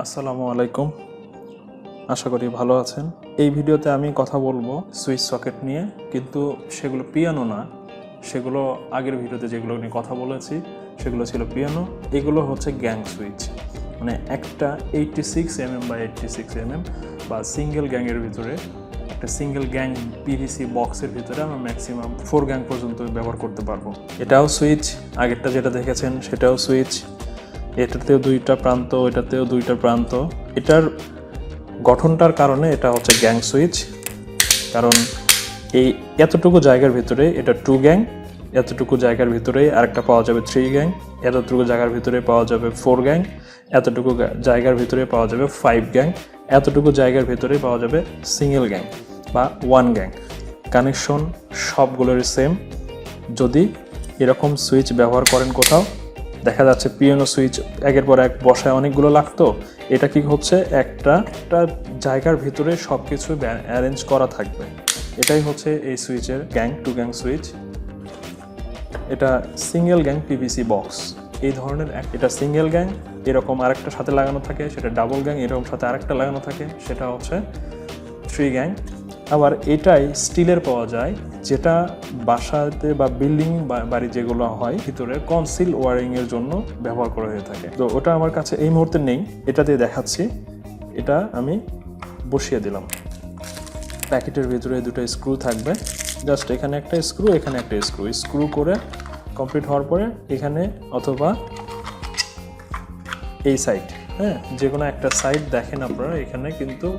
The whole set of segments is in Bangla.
আসসালামু আলাইকুম, আশা করি ভালো আছেন। এই ভিডিওতে আমি কথা বলবো সুইচ সকেট নিয়ে, কিন্তু সেগুলো পিয়ানো না। সেগুলো আগের ভিডিওতে যেগুলো নিয়ে কথা বলেছি সেগুলো ছিল পিয়ানো, এগুলো হচ্ছে গ্যাং সুইচ। মানে একটা 86mm বা 86mm বা সিঙ্গেল গ্যাংয়ের ভিতরে, একটা সিঙ্গেল গ্যাং পিভিসি বক্সের ভিতরে আমরা ম্যাক্সিমাম 4 গ্যাং পর্যন্ত ব্যবহার করতে পারবো। এটাও সুইচ, আগেরটা যেটা দেখেছেন সেটাও সুইচ। এটাতেও দুইটা প্রান্ত, এটাতেও দুইটা প্রান্ত। এটার গঠনটার কারণে এটা হচ্ছে গ্যাং সুইচ, কারণ এই এতটুকু জায়গার ভিতরে এটা 2 গ্যাং, এতটুকু জায়গার ভিতরে আরেকটা পাওয়া যাবে 3 গ্যাং, এতটুকু জায়গার ভিতরে পাওয়া যাবে 4 গ্যাং, এতটুকু জায়গার ভিতরে পাওয়া যাবে 5 গ্যাং, এতটুকু জায়গার ভিতরে পাওয়া যাবে সিঙ্গেল গ্যাং বা 1 গ্যাং। Connection সবগুলোরই same. যদি এরকম সুইচ ব্যবহার করেন কোথাও, দেখা যাচ্ছে পিয়ানো সুইচ একের পর এক বসায় অনেকগুলো লাগতো, এটা কি হচ্ছে একটা জায়গার ভিতরে সব কিছু অ্যারেঞ্জ করা থাকবে। এটাই হচ্ছে এই সুইচের গ্যাং, 2 গ্যাং সুইচ। এটা সিঙ্গেল গ্যাং পিভিসি বক্স এই ধরনের। এটা সিঙ্গেল গ্যাং, এরকম আরেকটা সাথে লাগানো থাকে, সেটা ডাবল গ্যাং, এরকম সাথে আরেকটা লাগানো থাকে, সেটা হচ্ছে 3 গ্যাং। আবার এটাই স্টিলের পাওয়া যায়, যেটা বাসাতে বা বিল্ডিং বাড়ি যেগুলো হয় ভিতরে কনসিল ওয়ারিংয়ের জন্য ব্যবহার করা হয়ে থাকে। তো ওটা আমার কাছে এই মুহূর্তে নেই, এটা দিয়ে দেখাচ্ছি। এটা আমি বসিয়ে দিলাম। প্যাকেটের ভিতরে দুটো স্ক্রু থাকবে, জাস্ট এখানে একটা স্ক্রু, এখানে একটা স্ক্রু করে কমপ্লিট হওয়ার পরে এখানে অথবা এই সাইড, যে কোনো একটা সাইড দেখেন আপনারা, এখানে কিন্তু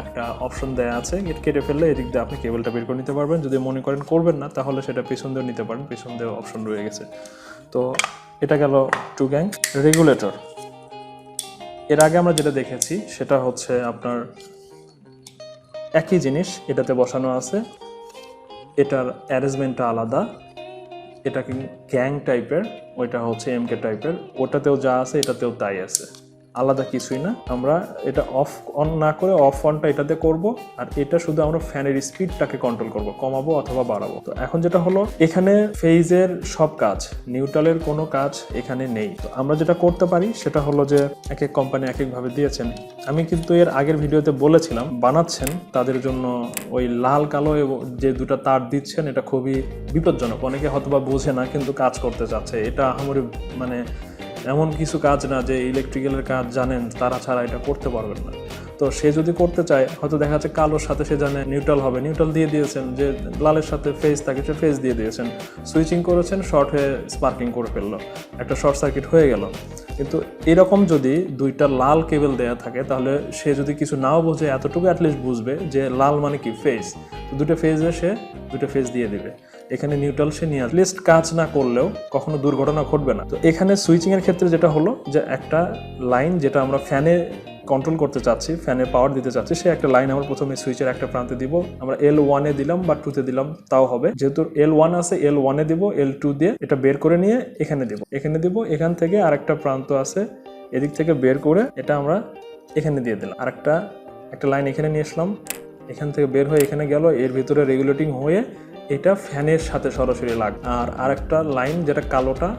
একটা অপশন দেয়া আছে, কেটে ফেললে এদিক দিয়ে আপনি কেবলটা বের করে নিতে পারবেন। যদি মনে করেন করবেন না, তাহলে সেটা পিছন দিয়েও নিতে পারেন, পিছন দিয়েও অপশন রয়ে গেছে। তো এটা গেল 2 গ্যাং। রেগুলেটর, এর আগে আমরা যেটা দেখেছি সেটা হচ্ছে আপনার একই জিনিস এটাতে বসানো আছে, এটার অ্যারেঞ্জমেন্টটা আলাদা। এটা কি গ্যাং টাইপের, ওইটা হচ্ছে এমকে টাইপের। ওটাতেও যা আছে এটাতেও তাই আছে, আলাদা কিছুই না। আমরা এটা অফ অন না করে অফ অনটা এটাতে করব, আর এটা শুধু আমরা ফ্যানের স্পিডটাকে কন্ট্রোল করব, কমাবো অথবা বাড়াবো। তো এখন যেটা হলো, এখানে ফেজের সব কাজ, নিউট্রালের কোনো কাজ এখানে নেই। তো আমরা যেটা করতে পারি সেটা হলো যে এক এক কোম্পানি এক একভাবে দিয়েছেন। আমি কিন্তু এর আগের ভিডিওতে বলেছিলাম, বানাচ্ছেন তাদের জন্য ওই লাল কালো যে দুটো তার দিচ্ছেন, এটা খুবই বিপজ্জনক। অনেকে হয়তোবা বোঝে না, কিন্তু কাজ করতে চাচ্ছে। এটা আহামরি মানে এমন কিছু কাজ না যে ইলেকট্রিক্যালের কাজ জানেন তারা ছাড়া এটা করতে পারবেন না। তো সে যদি করতে চায়, হয়তো দেখা যাচ্ছে কালোর সাথে সে জানে নিউট্রাল হবে, নিউট্রাল দিয়ে দিয়েছেন। যে লালের সাথে ফেজ থাকে, সে ফেজ দিয়ে দিয়েছেন। সুইচিং করেছেন, শর্ট হয়ে স্পার্কিং করে ফেললো, একটা শর্ট সার্কিট হয়ে গেল। কিন্তু এরকম যদি দুইটা লাল কেবল দেয়া থাকে, তাহলে সে যদি কিছু নাও বোঝে, এতটুকু অ্যাটলিস্ট বুঝবে যে লাল মানে কি ফেজ। তো দুটো ফেজে সে দুটো ফেজ দিয়ে দিবে। এখানে নিউট্রাল সে নিয়ে লিস্ট কাজ না করলেও কখনো দুর্ঘটনা ঘটবে না। তো এখানে সুইচিংয়ের ক্ষেত্রে যেটা হলো যে একটা লাইন যেটা আমরা ফ্যানে কন্ট্রোল করতে চাচ্ছি, ফ্যানের পাওয়ার দিতে চাচ্ছি, সে একটা লাইন আমরা প্রথমে সুইচের একটা প্রান্তে দিব। আমরা L1-এ দিলাম বা 2-তে দিলাম তাও হবে। যেহেতু L1 আছে, L1-এ দিব, L2 দিয়ে এটা বের করে নিয়ে এখানে দিব, এখান থেকে আরেকটা প্রান্ত আছে, এদিক থেকে বের করে এটা আমরা এখানে দিয়ে দিলাম। একটা লাইন এখানে নিয়ে আসলাম, এখান থেকে বের হয়ে এখানে গেল, এর ভিতরে রেগুলেটিং হয়ে এটা ফ্যানের সাথে সরাসরি লাগবে। আর আরেকটা লাইন যেটা কালোটা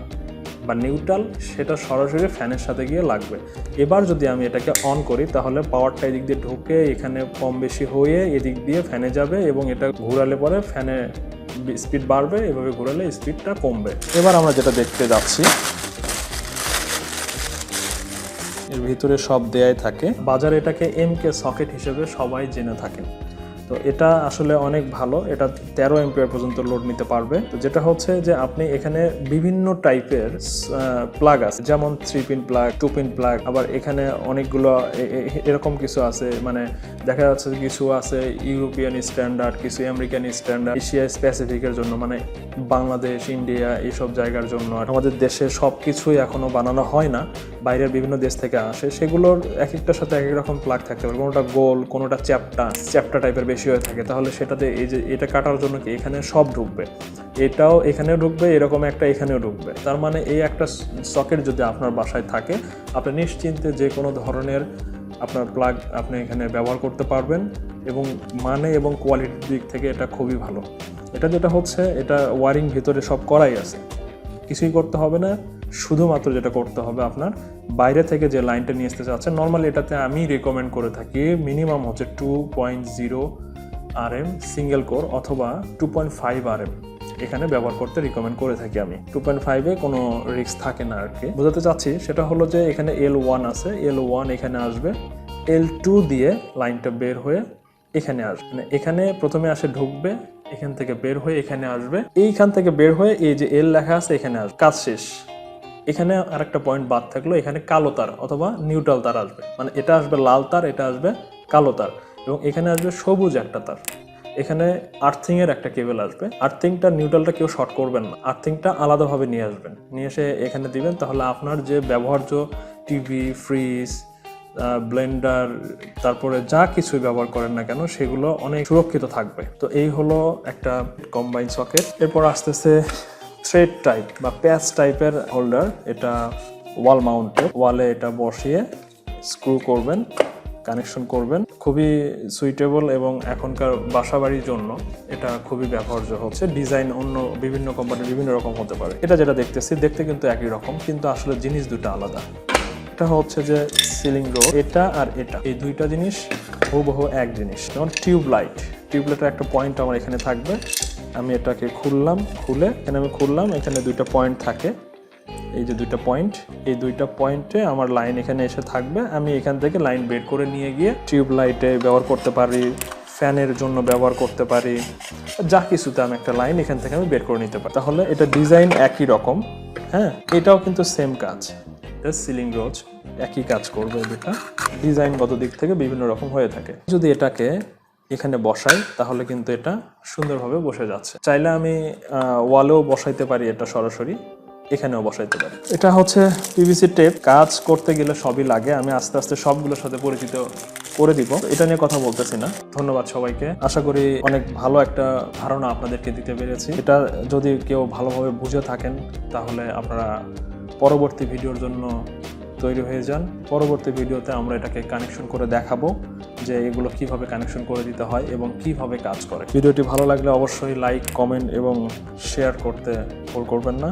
বা নিউট্রাল, সেটা সরাসরি ফ্যানের সাথে গিয়ে লাগবে। এবার যদি আমি এটাকে অন করি, তাহলে পাওয়ারটা এদিক দিয়ে ঢুকে এখানে কম বেশি হয়ে এদিক দিয়ে ফ্যানে যাবে, এবং এটা ঘোরালে পরে ফ্যানে স্পিড বাড়বে, এভাবে ঘোরালে স্পিডটা কমবে। এবার আমরা যেটা দেখতে যাচ্ছি, এর ভিতরে সব দেয়াই থাকে। বাজারে এটাকে এমকে সকেট হিসেবে সবাই জেনে থাকেন। তো এটা আসলে অনেক ভালো, এটা 13 এম্পিয়ার পর্যন্ত লোড নিতে পারবে। তো যেটা হচ্ছে যে আপনি এখানে বিভিন্ন টাইপের প্লাগ আছে, যেমন 3 পিন প্লাগ, 2 পিন প্লাগ, আবার এখানে অনেকগুলো এরকম কিছু আছে। মানে দেখা যাচ্ছে কিছু আছে ইউরোপিয়ান স্ট্যান্ডার্ড, কিছু আমেরিকান স্ট্যান্ডার্ড, এশিয়া স্পেসিফিকের জন্য, মানে বাংলাদেশ, ইন্ডিয়া এইসব জায়গার জন্য। আমাদের দেশে সব কিছুই এখনো বানানো হয় না, বাইরের বিভিন্ন দেশ থেকে আসে। সেগুলোর এক একটার সাথে এক এক রকম প্লাগ থাকতে পারে, কোনোটা গোল, কোনোটা চ্যাপ্টা টাইপের বেশি হয়ে থাকে। তাহলে সেটাতে এই যে এটা কাটার জন্য কি এখানে সব ঢুকবে, এটাও এখানেও ঢুকবে, এরকম একটা এখানেও ঢুকবে। তার মানে এই একটা সকেট যদি আপনার বাসায় থাকে, আপনি নিশ্চিন্তে যে কোনো ধরনের আপনার প্লাগ আপনি এখানে ব্যবহার করতে পারবেন, এবং মানে এবং কোয়ালিটির দিক থেকে এটা খুবই ভালো। এটা যেটা হচ্ছে, এটা ওয়ারিং ভিতরে সব করাই আছে, কিছুই করতে হবে না, শুধুমাত্র যেটা করতে হবে আপনার বাইরে থেকে যে লাইনটা নিয়ে আসতে চাচ্ছেন, নর্মালি এটাতে আমি রেকমেন্ড করে থাকি মিনিমাম হচ্ছে 2.0 RM সিঙ্গেল কোর অথবা 2.5 RM এখানে ব্যবহার করতে রিকমেন্ড করে থাকি আমি। 2.5-এ কোনো রিস্ক থাকে না আর কি। বোঝাতে চাচ্ছি সেটা হলো যে এখানে L1 আছে, L1 এখানে আসবে, L2 দিয়ে লাইনটা বের হয়ে এখানে আসবে, মানে এখানে প্রথমে আসে ঢুকবে, এখান থেকে বের হয়ে এখানে আসবে, এইখান থেকে বের হয়ে এই যে L লেখা আছে এখানে আসবে, কাজ শেষ। এখানে আরেকটা পয়েন্ট বাদ থাকলো, এখানে কালো তার অথবা নিউট্রাল তার আসবে, মানে এটা আসবে লাল তার, এটা আসবে কালো তার, এবং এখানে আসবে সবুজ একটা তার। এখানে আর্থিং এর একটা কেবল আসবে। আর্থিংটা নিউট্রালটা কেউ শর্ট করবেন না, আর্থিংটা আলাদাভাবে নিয়ে আসবেন, নিয়ে এসে এখানে দিবেন, তাহলে আপনার যে ব্যবহার্য টিভি, ফ্রিজ, ব্লেন্ডার, তারপরে যা কিছুই ব্যবহার করেন না কেন সেগুলো অনেক সুরক্ষিত থাকবে। তো এই হলো একটা কম্বাইন সকেট। এরপর আসতেছে থ্রেড টাইপ বা প্যাচ টাইপের হোল্ডার। এটা ওয়াল মাউন্টেড, ওয়ালে এটা বসিয়ে স্ক্রু করবেন, কানেকশন করবেন। খুবই সুইটেবল এবং এখনকার বাসাবাড়ির জন্য এটা খুবই ব্যবহার্য হচ্ছে। ডিজাইন অন্য বিভিন্ন কোম্পানির বিভিন্ন রকম হতে পারে। এটা যেটা দেখতেছি দেখতে কিন্তু একই রকম, কিন্তু আসলে জিনিস দুটো আলাদা। এটা হচ্ছে যে সিলিং রড, এটা আর এটা, এই দুইটা জিনিস হুবহু এক জিনিস। যেমন টিউবলাইটের একটা পয়েন্ট আমার এখানে থাকবে, আমি এটাকে খুললাম, খুলে এখানে আমি খুললাম, এখানে দুইটা পয়েন্ট থাকে, এই যে দুইটা পয়েন্ট, এই দুইটা পয়েন্টে আমার লাইন এখানে এসে থাকবে। আমি এখান থেকে লাইন বের করে নিয়ে গিয়ে টিউবলাইটে ব্যবহার করতে পারি, ফ্যানের জন্য ব্যবহার করতে পারি, যা কিছুতে আমি একটা লাইন এখান থেকে আমি বের করে নিতে পারি। তাহলে এটা ডিজাইন একই রকম, হ্যাঁ, এটাও কিন্তু সেম কাজ, এটা সিলিং রোজ একই কাজ করবে। দুটা ডিজাইনগত দিক থেকে বিভিন্ন রকম হয়ে থাকে। যদি এটাকে এখানে বসাই তাহলে কিন্তু এটা সুন্দরভাবে বসে যাচ্ছে। চাইলে আমি ওয়ালেও বসাইতে পারি, এটা সরাসরি এখানেও বসাইতে পারি। এটা হচ্ছে পিভিসি টেপ। কাজ করতে গেলে সবই লাগে, আমি আস্তে আস্তে সবগুলোর সাথে পরিচিত করে দিব, এটা নিয়ে কথা বলতেছি না। ধন্যবাদ সবাইকে, আশা করি অনেক ভালো একটা ধারণা আপনাদেরকে দিতে পেরেছি। এটা যদি কেউ ভালোভাবে বুঝে থাকেন তাহলে আপনারা পরবর্তী ভিডিওর জন্য তৈরি হয়ে যান। পরবর্তী ভিডিওতে আমরা এটাকে কানেকশন করে দেখাবো যে এগুলো কিভাবে কানেকশন করে দিতে হয় এবং কিভাবে কাজ করে। ভিডিওটি ভালো লাগলে অবশ্যই লাইক, কমেন্ট এবং শেয়ার করতে ভুল করবেন না।